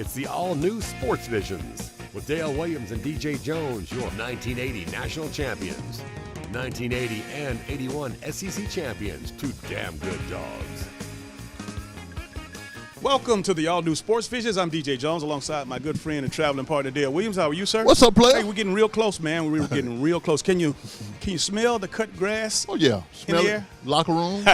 It's the all-new Sports Visions with Dale Williams and DJ Jones, your 1980 national champions. 1980 and 81 SEC champions, two damn good dogs. Welcome to the all-new Sports Visions. I'm DJ Jones alongside my good friend and traveling partner Dale Williams. How are you, sir? What's up, player? Hey, we're getting real close, man. We're getting real close. Can you smell the cut grass? Oh, yeah. Smell in the it. air? Locker room,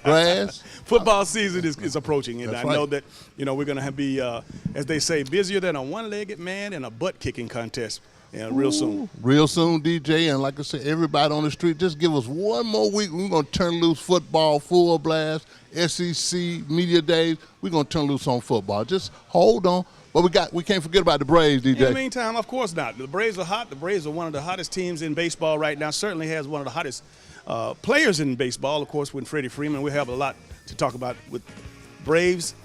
grass. Football season is approaching, and That's I know right. that we're going to be, as they say, busier than a one-legged man in a butt-kicking contest real soon. Real soon, DJ. And like I said, everybody on the street, just give us one more week. We're going to turn loose football, full blast, SEC, media days. We're going to turn loose on football. Just hold on. But we can't forget about the Braves, DJ. In the meantime, of course not. The Braves are hot. The Braves are one of the hottest teams in baseball right now. Certainly has one of the hottest players in baseball, of course, with Freddie Freeman. We have a lot to talk about with Braves,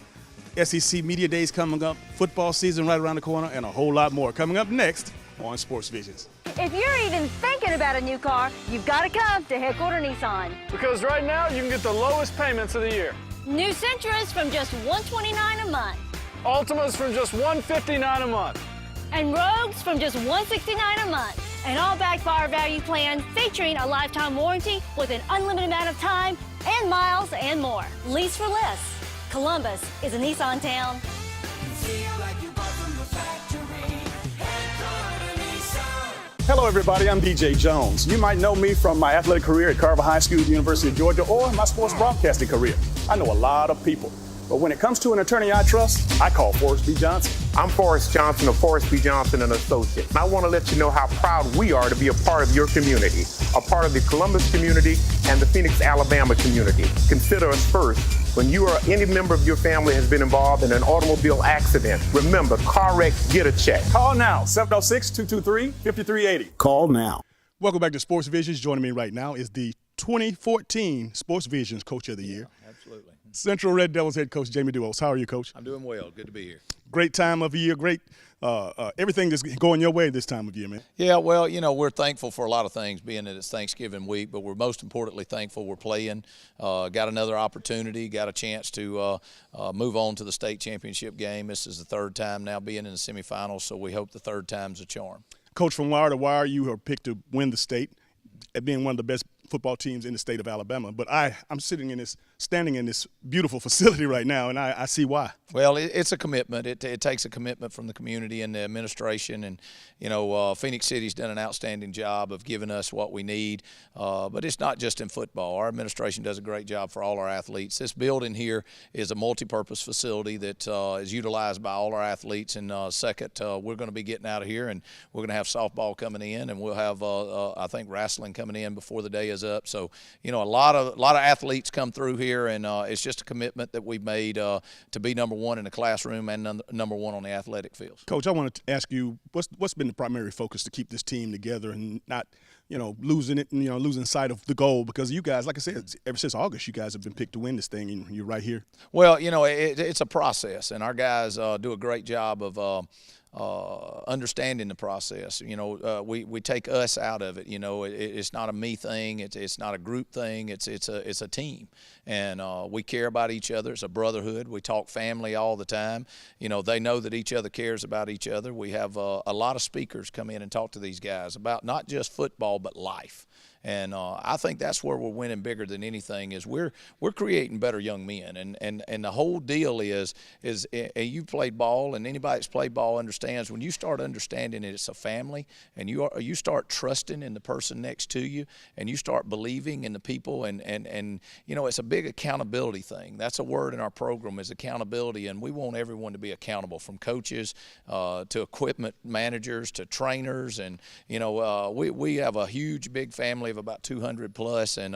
SEC Media Days coming up, football season right around the corner, and a whole lot more coming up next on Sports Visions. If you're even thinking about a new car, you've got to come to Headquarter Nissan. Because right now, you can get the lowest payments of the year. New Sentras from just $129 a month. Altimas from just $159 a month. And Rogues from just $169 a month. And all backed by our value plan featuring a lifetime warranty with an unlimited amount of time and miles and more. Lease for less. Columbus is a Nissan town. Hello, everybody. I'm DJ Jones. You might know me from my athletic career at Carver High School, University of Georgia, or my sports broadcasting career. I know a lot of people. But when it comes to an attorney I trust, I call Forrest B. Johnson. I'm Forrest Johnson of Forrest B. Johnson and Associates. And I want to let you know how proud we are to be a part of your community, a part of the Columbus community and the Phoenix, Alabama community. Consider us first. When you or any member of your family has been involved in an automobile accident, remember, car wreck, get a check. Call now, 706-223-5380. Call now. Welcome back to Sports Visions. Joining me right now is the 2014 Sports Visions Coach of the Year. Absolutely. Central Red Devils head coach Jamie Duos. How are you, Coach? I'm doing well. Good to be here. Great time of year. Great everything that's going your way this time of year, man. Yeah, well, we're thankful for a lot of things, being that it's Thanksgiving week, but we're most importantly thankful we're playing, got another opportunity, got a chance to move on to the state championship game. This is the third time now being in the semifinals, so we hope the third time's a charm. Coach, from wire to wire, you are picked to win the state, being one of the best football teams in the state of Alabama. But I'm standing in this beautiful facility right now, and I see why. Well, it's a commitment. It takes a commitment from the community and the administration. And, Phoenix City's done an outstanding job of giving us what we need. But it's not just in football. Our administration does a great job for all our athletes. This building here is a multi-purpose facility that is utilized by all our athletes. And second, we're going to be getting out of here, and we're going to have softball coming in, and we'll have, I think, wrestling coming in before the day is up. So, a lot of athletes come through here, and it's just a commitment that we've made to be number one in the classroom and number one on the athletic fields. Coach, I want to ask you, what's been the primary focus to keep this team together and not, losing it, losing sight of the goal? Because you guys, like I said, ever since August, you guys have been picked to win this thing, and you're right here. Well, it's a process, and our guys do a great job of understanding the process. We take us out of it. It's not a me thing. It's not a group thing. It's a team, and we care about each other. It's a brotherhood. We talk family all the time. They know that each other cares about each other. We have a lot of speakers come in and talk to these guys about not just football but life. And I think that's where we're winning bigger than anything is we're creating better young men. And the whole deal is you played ball, and anybody that's played ball understands when you start understanding it, it's a family, and you start trusting in the person next to you, and you start believing in the people, and it's a big accountability thing. That's a word in our program is accountability, and we want everyone to be accountable, from coaches to equipment managers to trainers, and we have a huge big family of about 200 plus, and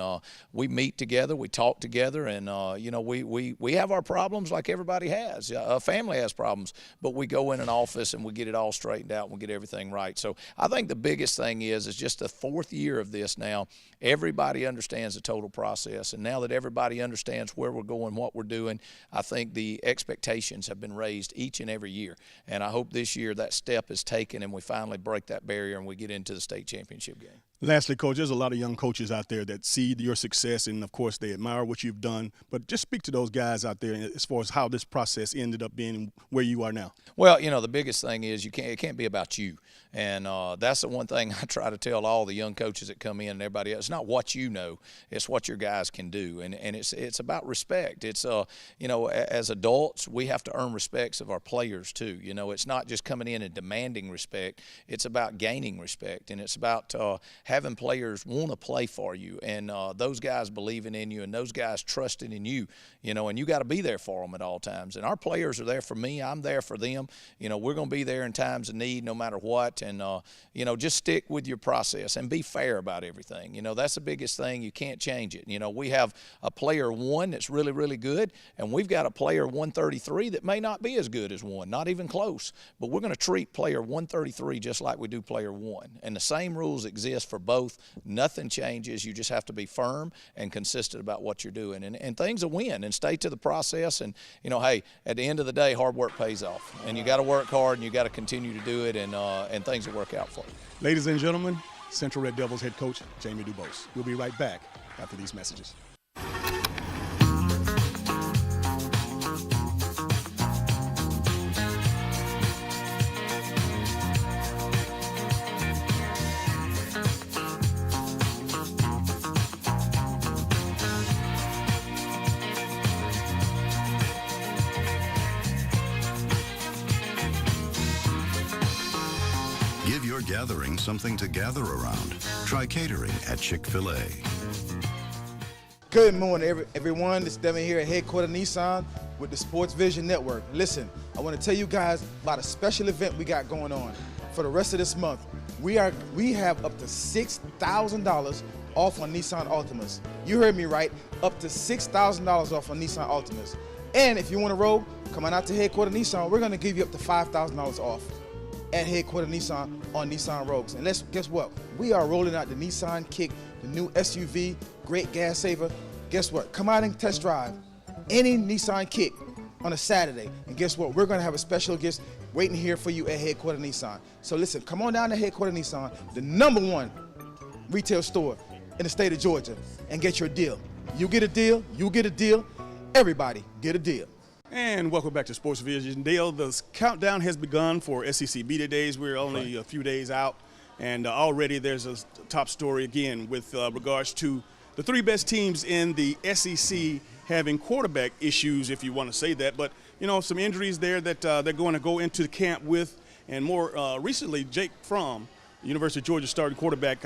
we meet together, we talk together, and we have our problems like everybody has. A family has problems, but we go in an office and we get it all straightened out and we get everything right. So I think the biggest thing is just the fourth year of this now. Everybody understands the total process, and now that everybody understands where we're going, what we're doing, I think the expectations have been raised each and every year, and I hope this year that step is taken and we finally break that barrier and we get into the state championship game. Lastly, Coach, there's a lot of young coaches out there that see your success, and of course they admire what you've done. But just speak to those guys out there as far as how this process ended up being where you are now. Well, the biggest thing is it can't be about you. And that's the one thing I try to tell all the young coaches that come in and everybody else. It's not what you know, it's what your guys can do. And it's about respect. It's, as adults, we have to earn respects of our players too. It's not just coming in and demanding respect. It's about gaining respect. And it's about having players want to play for you. And those guys believing in you and those guys trusting in you, and you got to be there for them at all times. And our players are there for me. I'm there for them. We're going to be there in times of need no matter what. And, just stick with your process and be fair about everything. That's the biggest thing. You can't change it. We have a player 1 that's really, really good, and we've got a player 133 that may not be as good as 1, not even close. But we're going to treat player 133 just like we do player 1. And the same rules exist for both. Nothing changes. You just have to be firm and consistent about what you're doing. And things will win, and stay to the process. And, hey, at the end of the day, hard work pays off. And you got to work hard, and you got to continue to do it, and things will work out for you. Ladies and gentlemen, Central Red Devils head coach Jamie DuBose. We'll be right back after these messages. Give your gathering something to gather around. Try catering at Chick-fil-A. Good morning, everyone. This is Devin here at Headquarters Nissan with the Sports Vision Network. Listen, I want to tell you guys about a special event we got going on for the rest of this month. We have up to $6,000 off on Nissan Altimas. You heard me right, up to $6,000 off on Nissan Altimas. And if you want to roll, come on out to Headquarters Nissan. We're going to give you up to $5,000 off at Headquarters Nissan on Nissan Rogues. And guess what? We are rolling out the Nissan Kick, the new SUV, great gas saver. Guess what? Come out and test drive any Nissan Kick on a Saturday. And guess what? We're gonna have a special guest waiting here for you at Headquarters Nissan. So listen, come on down to Headquarters Nissan, the #1 retail store in the state of Georgia, and get your deal. You get a deal, you get a deal, everybody get a deal. And welcome back to Sports Vision. Dale, the countdown has begun for SEC Media Days. We're only a few days out, and already there's a top story again with regards to the 3 best teams in the SEC having quarterback issues, if you want to say that. But, some injuries there that they're going to go into the camp with. And more recently, Jake Fromm, University of Georgia starting quarterback,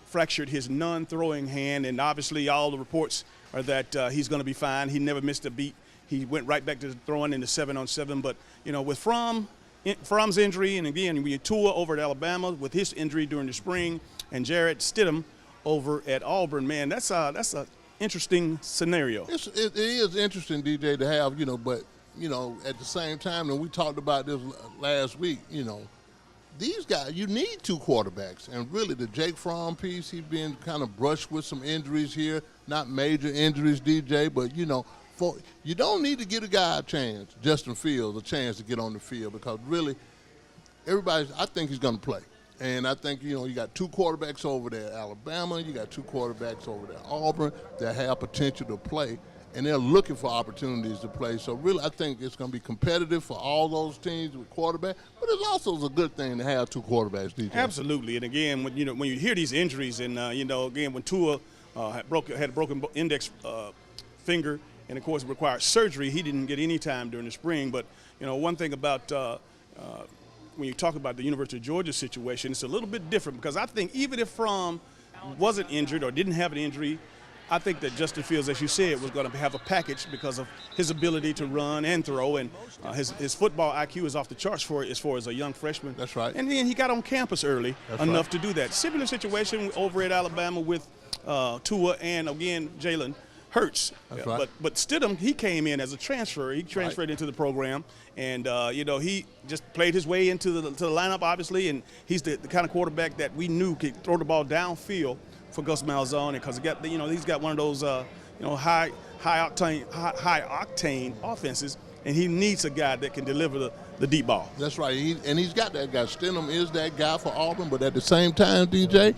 fractured his non-throwing hand. And obviously all the reports are that he's going to be fine. He never missed a beat. He went right back to throwing in the 7-on-7. But, with Fromm's injury, and again, we had Tua over at Alabama with his injury during the spring, and Jarrett Stidham over at Auburn, man, that's a interesting scenario. It is interesting, DJ, to have, but, at the same time, and we talked about this last week, these guys, you need 2 quarterbacks. And really, the Jake Fromm piece, he's been kind of brushed with some injuries here, not major injuries, DJ, but, you don't need to give a guy a chance, Justin Fields, a chance to get on the field, because really, I think he's going to play. And I think, you got 2 quarterbacks over there at Alabama, you got 2 quarterbacks over there at Auburn that have potential to play, and they're looking for opportunities to play. So really, I think it's going to be competitive for all those teams with quarterback, but it's also a good thing to have 2 quarterbacks, DJ. Absolutely. And again, when you hear these injuries, and again, when Tua had a broken index finger, and of course it required surgery, he didn't get any time during the spring. But one thing about when you talk about the University of Georgia situation, it's a little bit different, because I think even if Fromm wasn't injured or didn't have an injury, I think that Justin Fields, as you said, was going to have a package because of his ability to run and throw, and his football IQ is off the charts as far as a young freshman. That's right. And then he got on campus early enough to do that. Similar situation over at Alabama with Tua and, again, Jalen Hurts. That's right. But Stidham, he came in as a transfer. He transferred into the program, and he just played his way into the lineup, obviously, and he's the kind of quarterback that we knew could throw the ball downfield for Gus Malzahn, because he's got one of those high octane offenses, and he needs a guy that can deliver the deep ball. That's right. He's got that guy. Stidham is that guy for Auburn, but at the same time, DJ,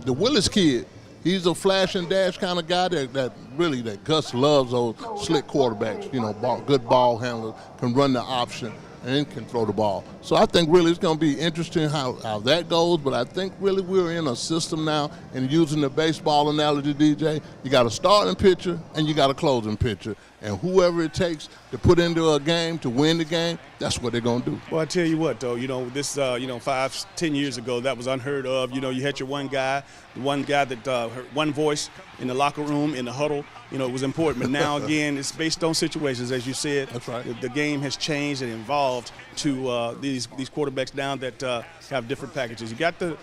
the Willis kid, he's a flash and dash kind of guy that Gus loves those slick quarterbacks, good ball handlers, can run the option and can throw the ball. So I think really it's going to be interesting how that goes, but I think really we're in a system now, and using the baseball analogy, DJ, you got a starting pitcher and you got a closing pitcher, and whoever it takes to put into a game to win the game, that's what they're going to do. Well, I tell you what, though, this, 5-10 years ago, that was unheard of. You had your one guy that heard one voice in the locker room, in the huddle. It was important. But now, again, it's based on situations, as you said. That's right. The game has changed and evolved to these quarterbacks now that have different packages. You got the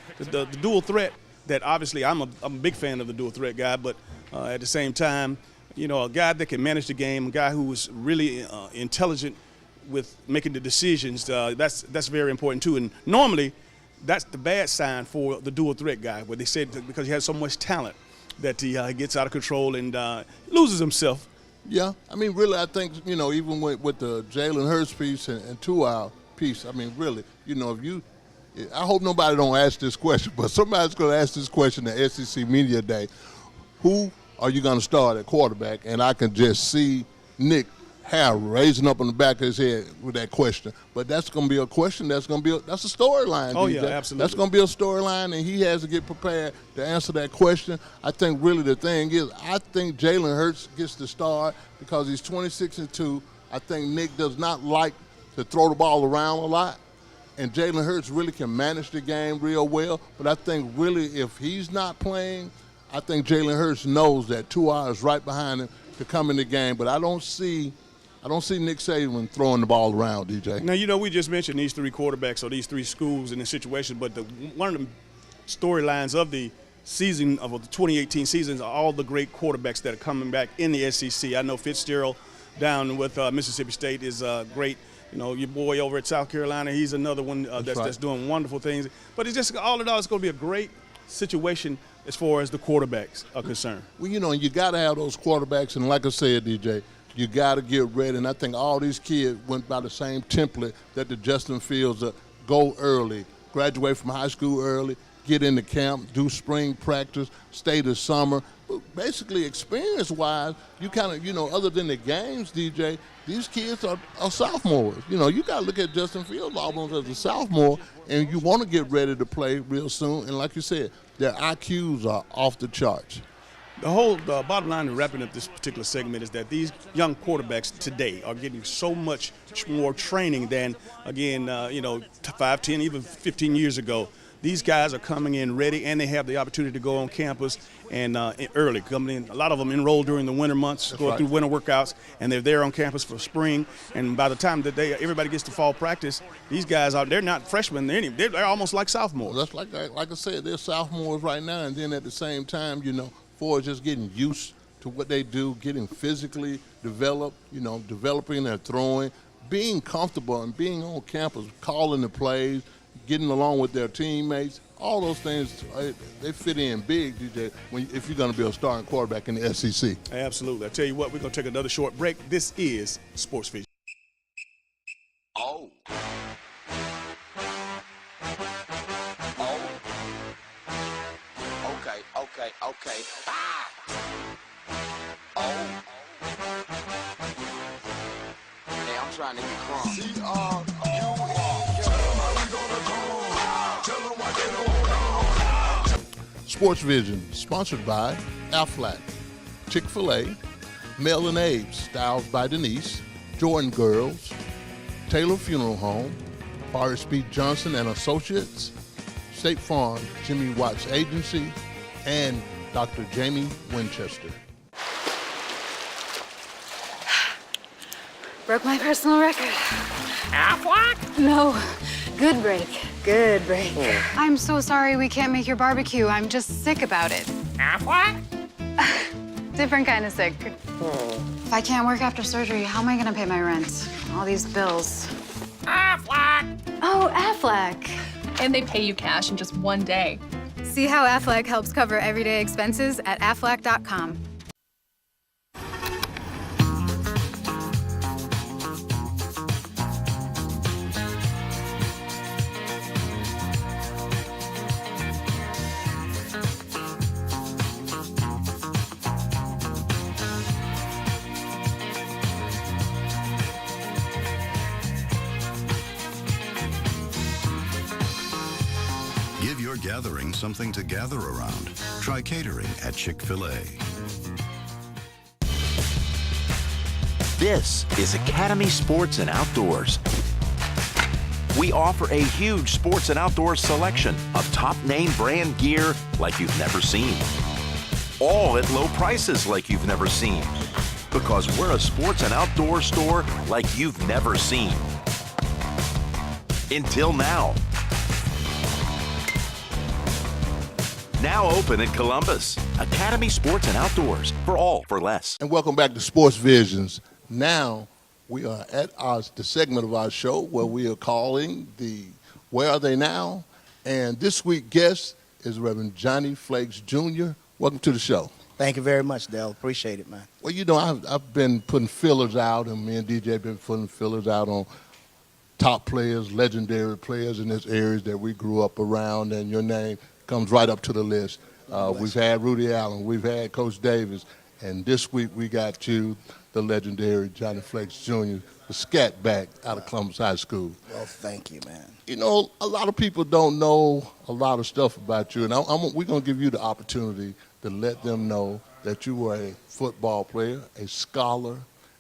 dual threat that obviously I'm a big fan of the dual threat guy, but at the same time, a guy that can manage the game, a guy who is really intelligent with making the decisions, that's very important too. And normally, that's the bad sign for the dual threat guy, where they said because he has so much talent that he gets out of control and loses himself. Yeah, really, I think, even with the Jalen Hurts piece and 2-hour piece, really, I hope nobody don't ask this question, but somebody's going to ask this question at SEC Media Day. Who are you going to start at quarterback? And I can just see Nick hair raising up on the back of his head with that question. But that's going to be a question. That's a storyline. Oh, DJ. yeah, absolutely. That's going to be a storyline, and he has to get prepared to answer that question. I think really the thing is, I think Jalen Hurts gets the start because he's 26-2. I think Nick does not like to throw the ball around a lot, and Jalen Hurts really can manage the game real well. But I think really if he's not playing, I think Jalen Hurts knows that 2 hours right behind him to come in the game. But I don't see Nick Saban throwing the ball around, DJ. Now, we just mentioned these three quarterbacks or these three schools in this situation, but one of the storylines of the season, of the 2018 season, are all the great quarterbacks that are coming back in the SEC. I know Fitzgerald down with Mississippi State is great. Your boy over at South Carolina, he's another one that's doing wonderful things. But it's just, all in all, it's going to be a great situation as far as the quarterbacks are concerned. Well, you got to have those quarterbacks, and like I said, DJ, you got to get ready. And I think all these kids went by the same template that the Justin Fields go early, graduate from high school early, get into camp, do spring practice, stay the summer. Basically, experience-wise, you kind of, other than the games, DJ, these kids are sophomores. You got to look at Justin Fields almost as a sophomore, and you want to get ready to play real soon. And like you said, their IQs are off the charts. The whole bottom line in wrapping up this particular segment is that these young quarterbacks today are getting so much more training than, again, 5, 10, even 15 years ago. These guys are coming in ready, and they have the opportunity to go on campus and early, coming in. A lot of them enroll during the winter months, through winter workouts, and they're there on campus for spring. And by the time that everybody gets to fall practice, these guys they're not freshmen. They're almost like sophomores. Well, that's like I said, they're sophomores right now, and then at the same time, for just getting used to what they do, getting physically developed, developing their throwing, being comfortable and being on campus, calling the plays, getting along with their teammates, all those things, they fit in big, DJ, if you're going to be a starting quarterback in the SEC. Absolutely. I tell you what, we're going to take another short break. This is Sports Vision. Oh. Okay. Ah! Oh. Hey, I'm trying to get crunk. Sports Vision, sponsored by Aflac, Chick-fil-A, Mel and Abe, Styles by Denise, Jordan Girls, Taylor Funeral Home, Forrest B. Johnson and Associates, State Farm, Jimmy Watts Agency, and Dr. Jamie Winchester. Broke my personal record. Aflac? No, good break. Good break. I'm so sorry we can't make your barbecue. I'm just sick about it. Aflac? Different kind of sick. If I can't work after surgery, how am I gonna pay my rent? All these bills. Aflac! Oh, Aflac. And they pay you cash in just one day. See how Aflac helps cover everyday expenses at Aflac.com. you're gathering something to gather around. Try catering at Chick-fil-A. This is Academy Sports and Outdoors. We offer a huge sports and outdoors selection of top name brand gear like you've never seen. All at low prices like you've never seen. Because we're a sports and outdoor store like you've never seen. Until now. Now open in Columbus. Academy Sports and Outdoors. For all for less. And welcome back to Sports Visions. Now we are at the segment of our show where we are calling the Where Are They Now? And this week's guest is Reverend Johnny Flakes Jr. Welcome to the show. Thank you very much, Dale. Appreciate it, man. Well, you know, I've been putting fillers out, and me and DJ have been putting fillers out on top players, legendary players in this areas that we grew up around, and your name comes right up to the list. We've had Rudy Allen, we've had Coach Davis, and this week we got you, the legendary Johnny Flakes Jr., the scat back out of Columbus High School. Well, thank you, man. You know, a lot of people don't know a lot of stuff about you, and we're going to give you the opportunity to let them know that you were a football player, a scholar,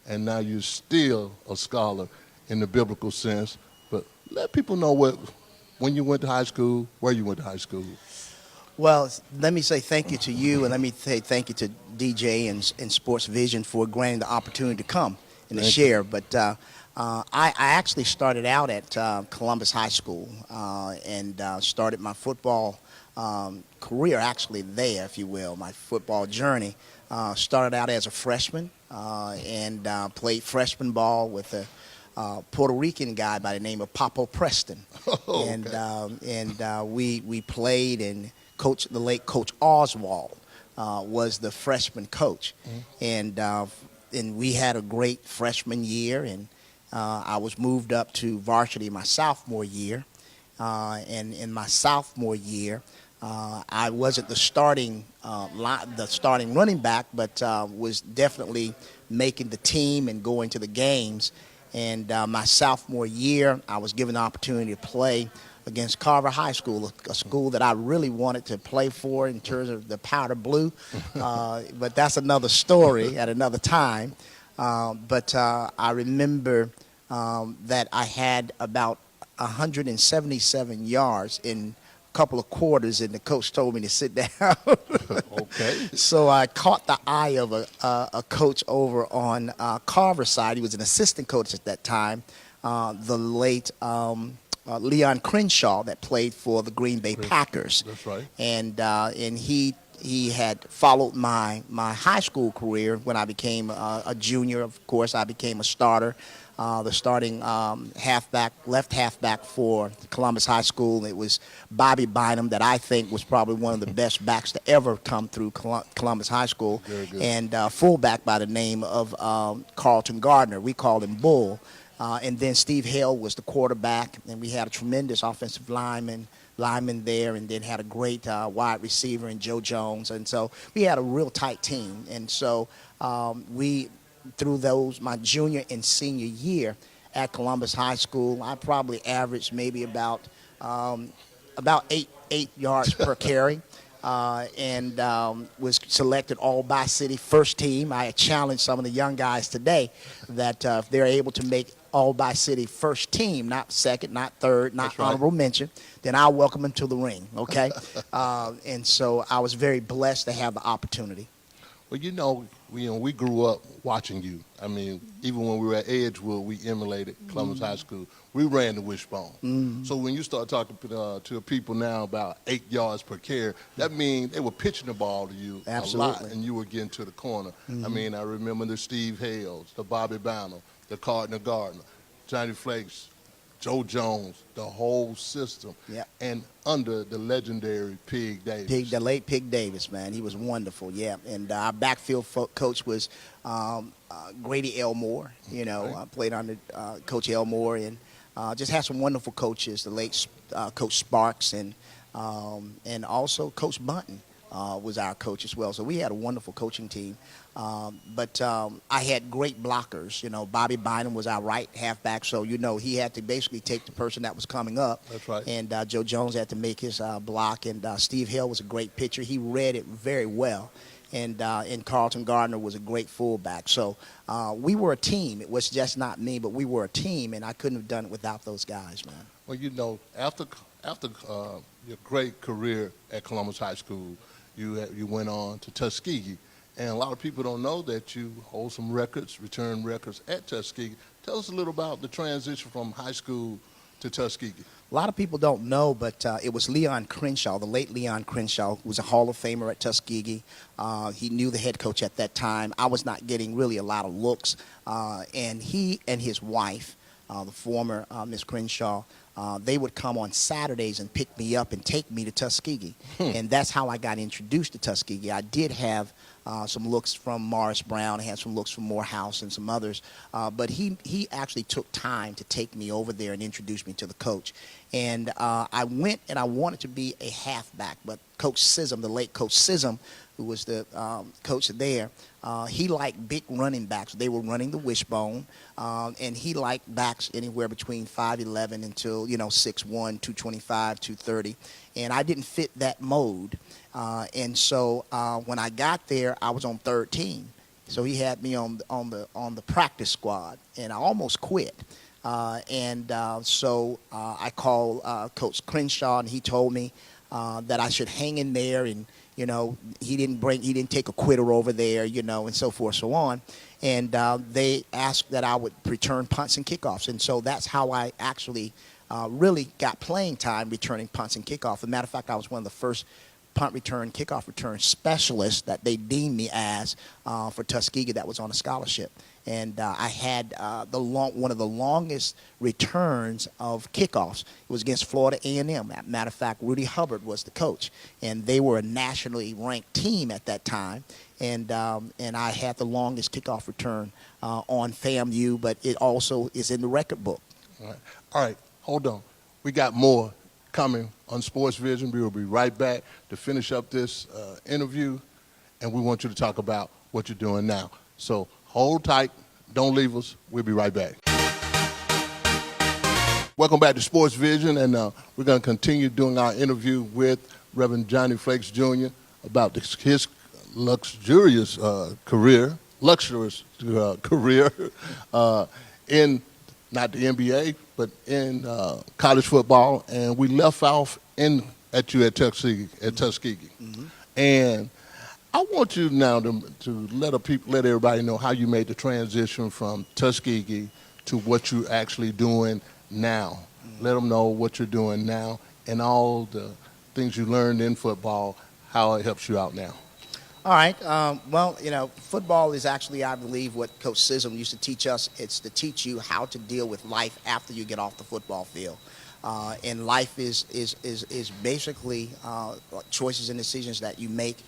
and now you're still a scholar in the biblical sense. But let people know when you went to high school, where you went to high school. Well, let me say thank you to you, and let me say thank you to DJ and Sports Vision for granting the opportunity to come and to share. But I actually started out at Columbus High School and started my football career actually there, if you will. My football journey started out as a freshman and played freshman ball with a Puerto Rican guy by the name of Papo Preston. Oh, and we played, and the late Coach Oswald was the freshman coach. Mm-hmm. And we had a great freshman year, and I was moved up to varsity my sophomore year. And in my sophomore year, I wasn't the starting running back, but was definitely making the team and going to the games. And my sophomore year, I was given the opportunity to play against Carver High School, a school that I really wanted to play for in terms of the powder blue. But that's another story at another time. But I remember that I had about 177 yards in a couple of quarters, and the coach told me to sit down. Okay. So I caught the eye of a coach over on Carver's side. He was an assistant coach at that time, the late Leon Crenshaw, that played for the Green Bay Packers. That's right. And he had followed my high school career. When I became a junior, of course, I became a starter. The starting left halfback for Columbus High School. It was Bobby Bynum, that I think was probably one of the best backs to ever come through Columbus High School. Very good. And fullback by the name of Carlton Gardner. We called him Bull. And then Steve Hale was the quarterback, and we had a tremendous offensive lineman there, and then had a great wide receiver in Joe Jones. And so we had a real tight team. And so through my junior and senior year at Columbus High School, I probably averaged maybe about 8 yards per carry. And was selected all by city first team. I challenge some of the young guys today that if they're able to make all by city first team, not second, not third, not honorable mention, then I'll welcome them to the ring, okay? And so I was very blessed to have the opportunity. Well, you know, we grew up watching you. I mean, even when we were at Edgewood, we emulated Columbus High School. We ran the wishbone. Mm-hmm. So when you start talking to people now about 8 yards per carry, that means they were pitching the ball to you a lot, and you were getting to the corner. I mean, I remember the Steve Hales, the Bobby Bynum, the Carlton Gardner, Johnny Flakes, Joe Jones, the whole system, and under the legendary Pig Davis. The late Pig Davis, man. He was wonderful, yeah. And our backfield coach was Grady Elmore. You know, I played under Coach Elmore, and just had some wonderful coaches, the late Coach Sparks, and also Coach Bunton. was our coach as well. So we had a wonderful coaching team. But I had great blockers. You know, Bobby Bynum was our right halfback, so, you know, he had to basically take the person that was coming up. That's right. And Joe Jones had to make his block. And Steve Hill was a great pitcher. He read it very well. And Carlton Gardner was a great fullback. So we were a team. It was just not me, but we were a team, and I couldn't have done it without those guys, man. Well, you know, after your great career at Columbus High School, you went on to Tuskegee. And a lot of people don't know that you hold some records, return records at Tuskegee. Tell us a little about the transition from high school to Tuskegee. A lot of people don't know, but it was Leon Crenshaw, the late Leon Crenshaw, who was a Hall of Famer at Tuskegee. He knew the head coach at that time. I was not getting really a lot of looks. And he and his wife, the former Miss Crenshaw, they would come on Saturdays and pick me up and take me to Tuskegee. And that's how I got introduced to Tuskegee. I did have some looks from Morris Brown. I had some looks from Morehouse and some others. But he actually took time to take me over there and introduce me to the coach. And I went and I wanted to be a halfback. But Coach Sism, the late Coach Sism, who was the coach there, he liked big running backs. They were running the wishbone. And he liked backs anywhere between 5'11" until, 6'1", 225, 230. And I didn't fit that mode. And so when I got there, I was on third team. So he had me on the practice squad, and I almost quit. So I called Coach Crenshaw, and he told me that I should hang in there, and he didn't take a quitter over there, and so forth, so on. And they asked that I would return punts and kickoffs, and so that's how I actually really got playing time returning punts and kickoffs. As a matter of fact, I was one of the first punt return, kickoff return specialists that they deemed me as for Tuskegee that was on a scholarship. And I had one of the longest returns of kickoffs. It was against Florida A&M. As a matter of fact, Rudy Hubbard was the coach, and they were a nationally ranked team at that time. And I had the longest kickoff return on FAMU, but it also is in the record book. All right, hold on. We got more coming on Sports Vision. We will be right back to finish up this interview, and we want you to talk about what you're doing now. So hold tight. Don't leave us. We'll be right back. Welcome back to Sports Vision, and we're going to continue doing our interview with Reverend Johnny Frakes Jr. about his luxurious career in not the NBA, but in college football. And we left off at Tuskegee. Mm-hmm. And I want you now to let everybody know how you made the transition from Tuskegee to what you're actually doing now. Mm-hmm. Let them know what you're doing now and all the things you learned in football, how it helps you out now. All right. Football is actually, I believe, what Coach Sism used to teach us. It's to teach you how to deal with life after you get off the football field. And life is basically choices and decisions that you make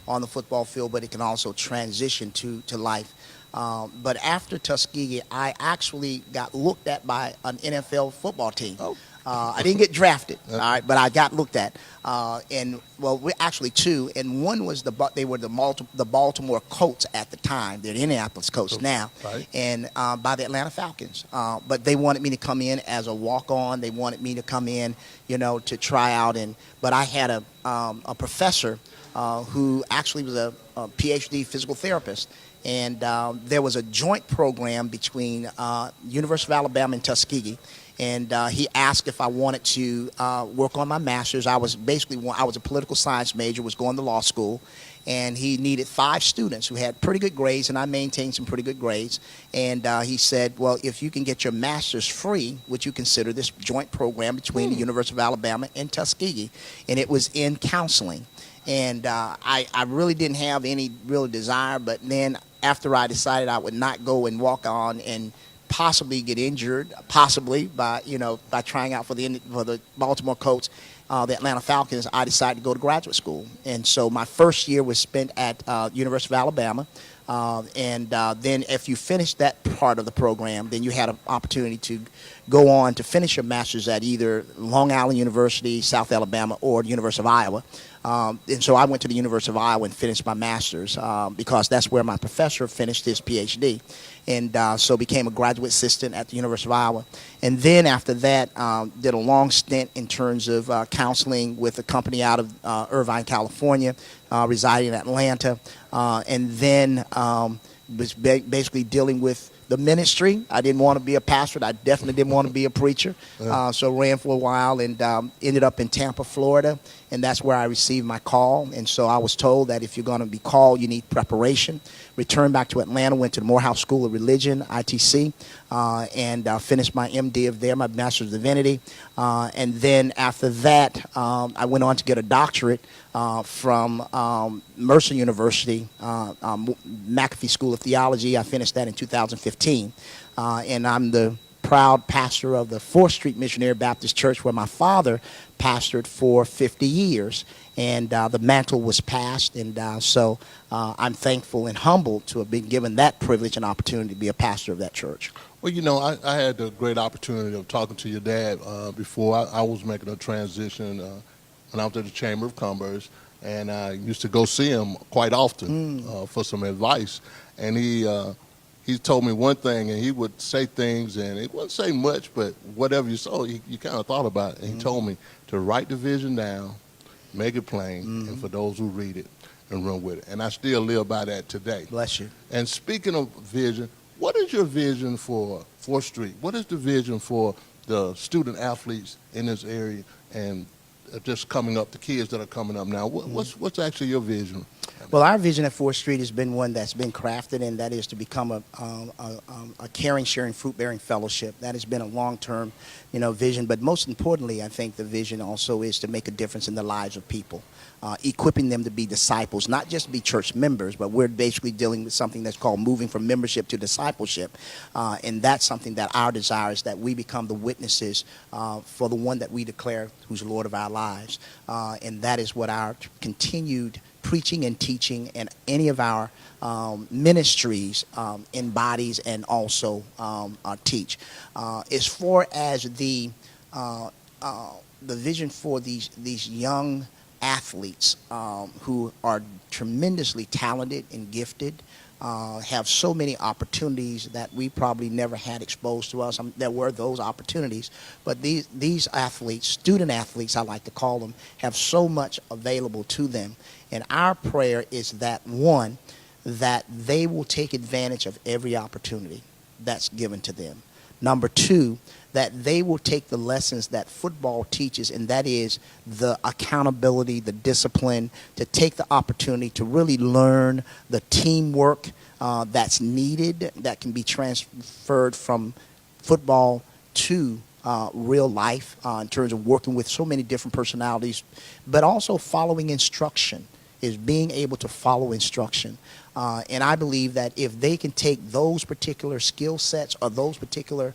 on the football field, but it can also transition to life. But after Tuskegee, I actually got looked at by an NFL football team. Oh. I didn't get drafted, all right, but I got looked at. We're actually two, and one was the Baltimore Colts at the time. They're the Indianapolis Colts now, right. And by the Atlanta Falcons. But they wanted me to come in as a walk-on. They wanted me to come in, to try out. But I had a professor who actually was a PhD physical therapist. And there was a joint program between University of Alabama and Tuskegee. And he asked if I wanted to work on my master's. I was a political science major, was going to law school. And he needed 5 students who had pretty good grades, and I maintained some pretty good grades. And he said, well, if you can get your master's free, would you consider this joint program between the University of Alabama and Tuskegee? And it was in counseling. And I really didn't have any real desire, but then after I decided I would not go and walk on and possibly get injured, possibly by trying out for the Baltimore Colts, the Atlanta Falcons, I decided to go to graduate school. And so my first year was spent at University of Alabama. Then if you finish that part of the program, then you had an opportunity to go on to finish your master's at either Long Island University, South Alabama, or the University of Iowa. And so I went to the University of Iowa and finished my master's because that's where my professor finished his PhD. And so became a graduate assistant at the University of Iowa. And then after that, did a long stint in terms of counseling with a company out of Irvine, California, residing in Atlanta. And then was basically dealing with the ministry. I didn't want to be a pastor. I definitely didn't want to be a preacher. So ran for a while and ended up in Tampa, Florida. And that's where I received my call. And so I was told that if you're going to be called, you need preparation. Returned back to Atlanta, went to the Morehouse School of Religion, ITC, and finished my MD of there, my Master's of Divinity. And then after that, I went on to get a doctorate from Mercer University, McAfee School of Theology. I finished that in 2015. And I'm the proud pastor of the 4th Street Missionary Baptist Church, where my father pastored for 50 years. And the mantle was passed, and so I'm thankful and humbled to have been given that privilege and opportunity to be a pastor of that church. Well, you know, I had the great opportunity of talking to your dad before I was making a transition when I was at the Chamber of Commerce, and I used to go see him quite often for some advice. And he told me one thing, and he would say things, and it wouldn't say much, but whatever you saw, you kind of thought about it. And he told me to write the vision down, make it plain, and for those who read it, and run with it. And I still live by that today. Bless you. And speaking of vision, what is your vision for 4th Street? What is the vision for the student athletes in this area and just coming up, the kids that are coming up now? What's actually your vision? Well, our vision at 4th Street has been one that's been crafted, and that is to become a caring, sharing, fruit-bearing fellowship. That has been a long-term, vision. But most importantly, I think the vision also is to make a difference in the lives of people, equipping them to be disciples, not just be church members, but we're basically dealing with something that's called moving from membership to discipleship. And that's something that our desire is that we become the witnesses for the one that we declare who's Lord of our lives. And that is what our continued preaching and teaching and any of our ministries embodies and also teach. As far as the vision for these young athletes who are tremendously talented and gifted, have so many opportunities that we probably never had exposed to us. There were those opportunities, but these athletes, student athletes I like to call them, have so much available to them. And our prayer is that, one, that they will take advantage of every opportunity that's given to them. Number two, that they will take the lessons that football teaches, and that is the accountability, the discipline, to take the opportunity to really learn the teamwork that's needed, that can be transferred from football to real life in terms of working with so many different personalities, but also following instruction, is being able to follow instruction. And I believe that if they can take those particular skill sets or those particular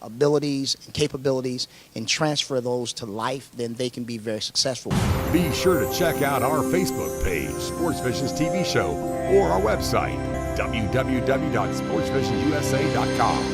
abilities and capabilities and transfer those to life, then they can be very successful. Be sure to check out our Facebook page, Sports Visions TV Show, or our website, www.sportsvisionusa.com.